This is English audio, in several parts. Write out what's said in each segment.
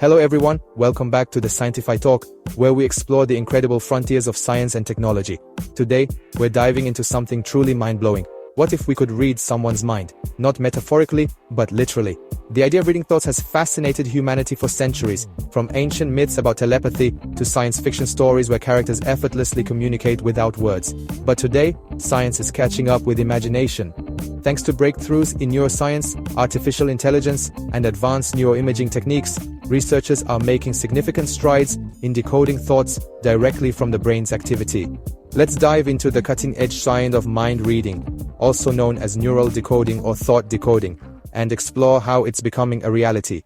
Hello everyone, welcome back to the Scientify Talk, where we explore the incredible frontiers of science and technology. Today, we're diving into something truly mind-blowing. What if we could read someone's mind? Not metaphorically, but literally. The idea of reading thoughts has fascinated humanity for centuries, from ancient myths about telepathy to science fiction stories where characters effortlessly communicate without words. But today, science is catching up with imagination. Thanks to breakthroughs in neuroscience, artificial intelligence, and advanced neuroimaging techniques, researchers are making significant strides in decoding thoughts directly from the brain's activity. Let's dive into the cutting-edge science of mind reading, also known as neural decoding or thought decoding, and explore how it's becoming a reality.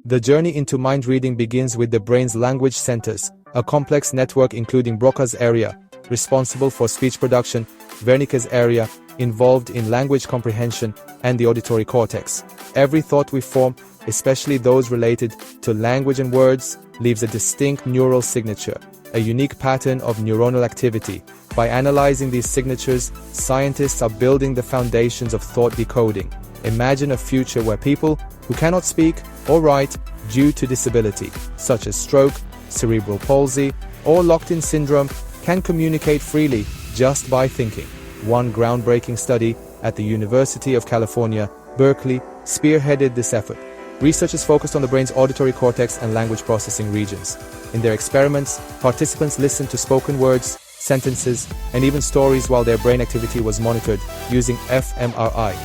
The journey into mind reading begins with the brain's language centers, a complex network including Broca's area, responsible for speech production, Wernicke's area, involved in language comprehension, and the auditory cortex. Every thought we form, especially those related to language and words, leaves a distinct neural signature, a unique pattern of neuronal activity. By analyzing these signatures, scientists are building the foundations of thought decoding. Imagine a future where people who cannot speak or write due to disability, such as stroke, cerebral palsy, or locked-in syndrome, can communicate freely just by thinking. One groundbreaking study at the University of California, Berkeley, spearheaded this effort. Researchers focused on the brain's auditory cortex and language processing regions. In their experiments, participants listened to spoken words, sentences, and even stories while their brain activity was monitored using fMRI.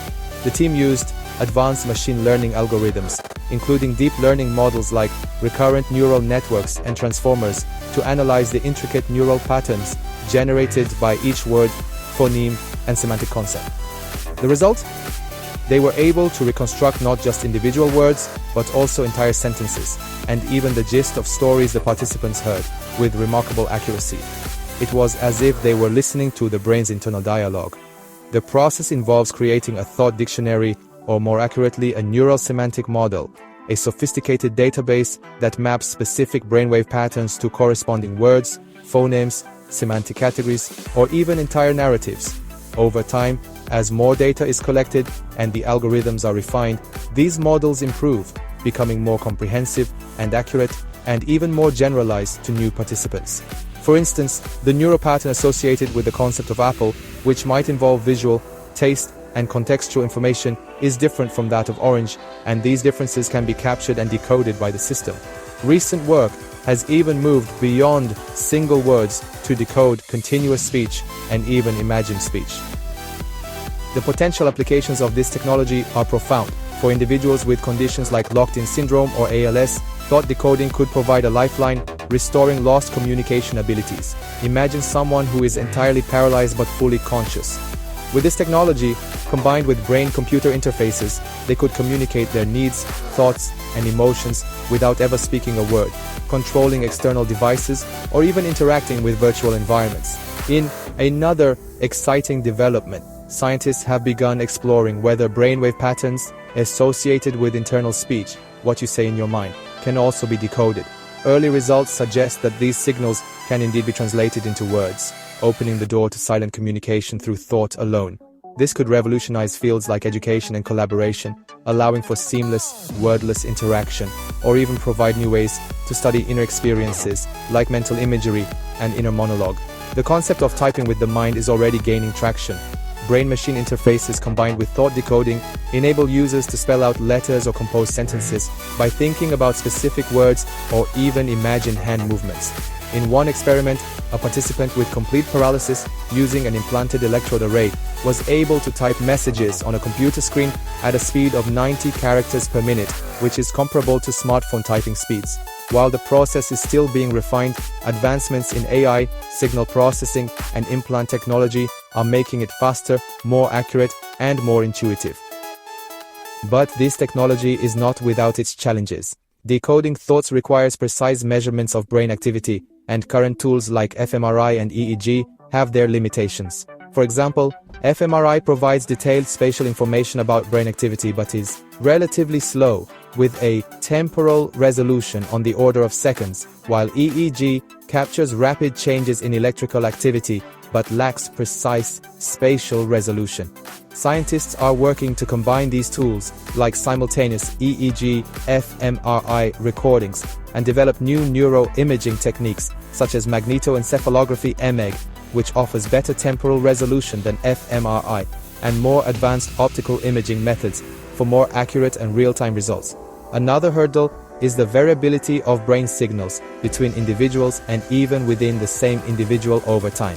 The team used advanced machine learning algorithms, including deep learning models like recurrent neural networks and transformers, to analyze the intricate neural patterns generated by each word, phoneme, and semantic concept. The result? They were able to reconstruct not just individual words, but also entire sentences, and even the gist of stories the participants heard, with remarkable accuracy. It was as if they were listening to the brain's internal dialogue. The process involves creating a thought dictionary, or more accurately, a neural semantic model, a sophisticated database that maps specific brainwave patterns to corresponding words, phonemes, semantic categories, or even entire narratives. Over time, as more data is collected and the algorithms are refined, these models improve, becoming more comprehensive and accurate, and even more generalized to new participants. For instance, the neural pattern associated with the concept of apple, which might involve visual, taste, and contextual information, is different from that of orange, and these differences can be captured and decoded by the system. Recent work has even moved beyond single words to decode continuous speech and even imagined speech. The potential applications of this technology are profound. For individuals with conditions like locked-in syndrome or ALS, thought decoding could provide a lifeline, restoring lost communication abilities. Imagine someone who is entirely paralyzed but fully conscious. With this technology, combined with brain-computer interfaces, they could communicate their needs, thoughts, and emotions without ever speaking a word, controlling external devices, or even interacting with virtual environments. In another exciting development, scientists have begun exploring whether brainwave patterns associated with internal speech, what you say in your mind, can also be decoded. Early results suggest that these signals can indeed be translated into words, opening the door to silent communication through thought alone. This could revolutionize fields like education and collaboration, allowing for seamless, wordless interaction, or even provide new ways to study inner experiences, like mental imagery and inner monologue. The concept of typing with the mind is already gaining traction. Brain-machine interfaces combined with thought decoding enable users to spell out letters or compose sentences by thinking about specific words or even imagine hand movements. In one experiment, a participant with complete paralysis using an implanted electrode array was able to type messages on a computer screen at a speed of 90 characters per minute, which is comparable to smartphone typing speeds. While the process is still being refined, advancements in AI, signal processing, and implant technology are making it faster, more accurate, and more intuitive. But this technology is not without its challenges. Decoding thoughts requires precise measurements of brain activity, and current tools like fMRI and EEG have their limitations. For example, fMRI provides detailed spatial information about brain activity but is relatively slow, with a temporal resolution on the order of seconds, while EEG captures rapid changes in electrical activity but lacks precise spatial resolution. Scientists are working to combine these tools, like simultaneous EEG, fMRI recordings, and develop new neuroimaging techniques, such as magnetoencephalography (MEG), which offers better temporal resolution than fMRI, and more advanced optical imaging methods for more accurate and real-time results. Another hurdle is the variability of brain signals between individuals and even within the same individual over time.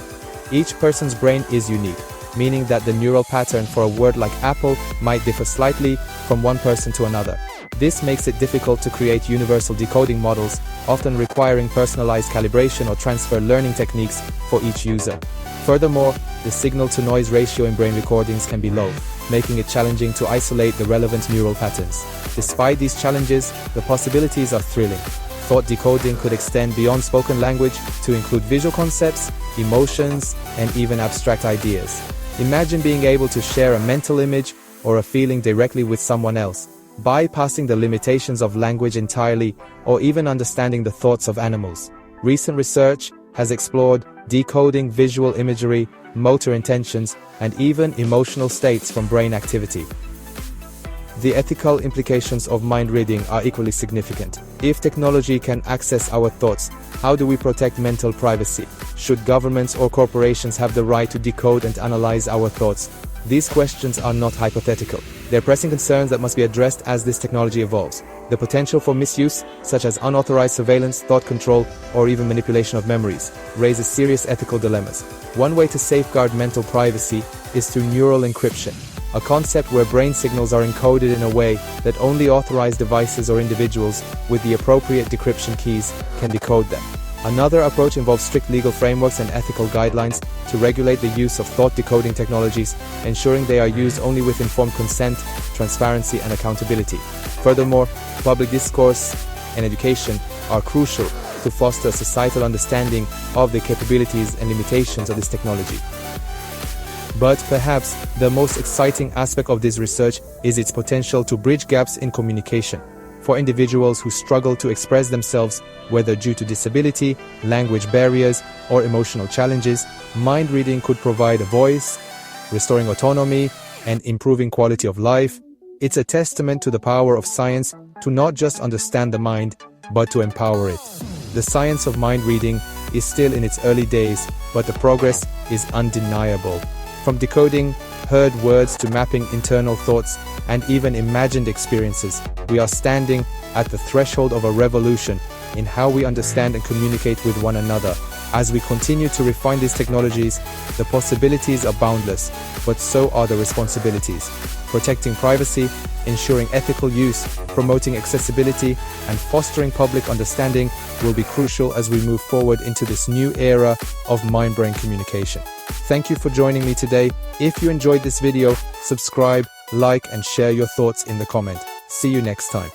Each person's brain is unique, meaning that the neural pattern for a word like apple might differ slightly from one person to another. This makes it difficult to create universal decoding models, often requiring personalized calibration or transfer learning techniques for each user. Furthermore, the signal-to-noise ratio in brain recordings can be low, making it challenging to isolate the relevant neural patterns. Despite these challenges, the possibilities are thrilling. Thought decoding could extend beyond spoken language to include visual concepts, emotions, and even abstract ideas. Imagine being able to share a mental image or a feeling directly with someone else, bypassing the limitations of language entirely, or even understanding the thoughts of animals. Recent research has explored decoding visual imagery, motor intentions, and even emotional states from brain activity. The ethical implications of mind reading are equally significant. If technology can access our thoughts, how do we protect mental privacy? Should governments or corporations have the right to decode and analyze our thoughts? These questions are not hypothetical. They're pressing concerns that must be addressed as this technology evolves. The potential for misuse, such as unauthorized surveillance, thought control, or even manipulation of memories, raises serious ethical dilemmas. One way to safeguard mental privacy is through neural encryption, a concept where brain signals are encoded in a way that only authorized devices or individuals with the appropriate decryption keys can decode them. Another approach involves strict legal frameworks and ethical guidelines to regulate the use of thought decoding technologies, ensuring they are used only with informed consent, transparency, and accountability. Furthermore, public discourse and education are crucial to foster a societal understanding of the capabilities and limitations of this technology. But perhaps the most exciting aspect of this research is its potential to bridge gaps in communication. For individuals who struggle to express themselves, whether due to disability, language barriers, or emotional challenges, mind reading could provide a voice, restoring autonomy, and improving quality of life. It's a testament to the power of science to not just understand the mind, but to empower it. The science of mind reading is still in its early days, but the progress is undeniable. From decoding heard words to mapping internal thoughts and even imagined experiences, we are standing at the threshold of a revolution in how we understand and communicate with one another. As we continue to refine these technologies, the possibilities are boundless, but so are the responsibilities. Protecting privacy, ensuring ethical use, promoting accessibility, and fostering public understanding will be crucial as we move forward into this new era of mind-brain communication. Thank you for joining me today. If you enjoyed this video, subscribe, like, and share your thoughts in the comment. See you next time.